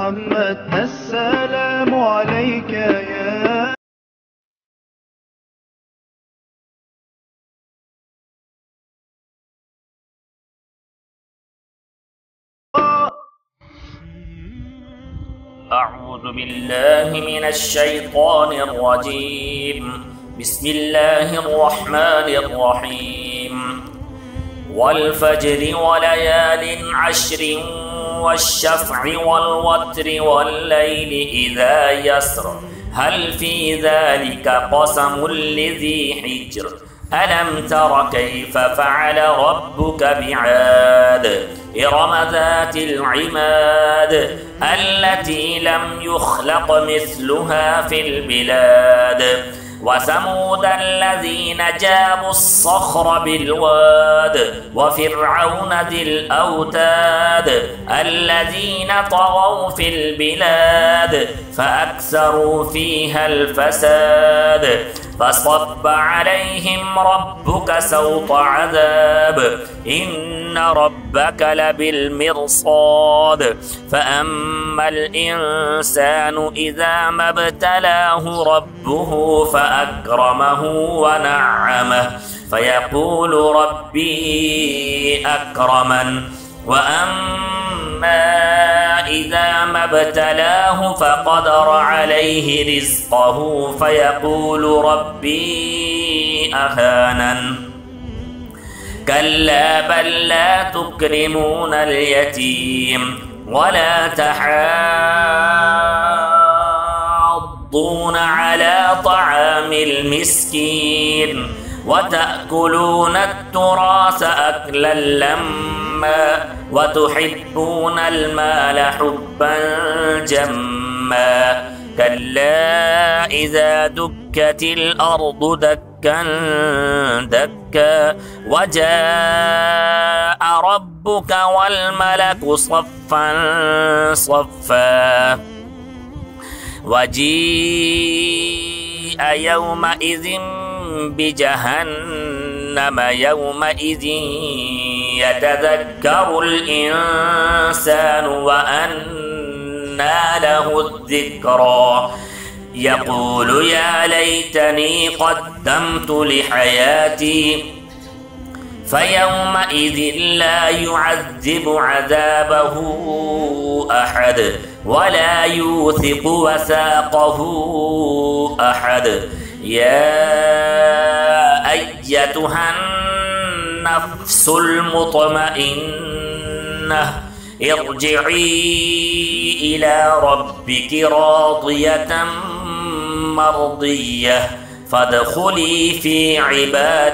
محمد السلام عليك يا أعوذ بالله من الشيطان الرجيم. بسم الله الرحمن الرحيم. والفجر وليال عشر والشفع والوتر والليل إذا يسر هل في ذلك قسم لذي حجر ألم تر كيف فعل ربك بعاد إرم ذات العماد التي لم يخلق مثلها في البلاد وثمود الذين جابوا الصخر بالواد وفرعون ذي الأوتاد الذين طغوا في البلاد فأكثروا فيها الفساد فصب عليهم ربك سوط عذاب إن ربك لبالمرصاد فأما الإنسان إذا ما ابتلاه ربه فأكرمه ونعمه فيقول ربي أكرمن وأما إذا ما ابتلاه فقدر عليه رزقه فيقول ربي أهانن كلا بل لا تكرمون اليتيم ولا تحاضون على طعام المسكين وتأكلون التراث أكلا لما وتحبون المال حبا جما كلا إذا دكت الأرض دكا دكا وجاء ربك والملك صفا صفا وجيء يومئذ بجهنم يومئذ يتذكر الإنسان وأنى له الذكرى يقول يا ليتني قدمت لحياتي فيومئذ لا يعذب عذابه أحد ولا يوثق وثاقه أحد يا أيتها النفس المطمئنة ارجعي إلى ربك راضية مرضية فادخلي في عبادي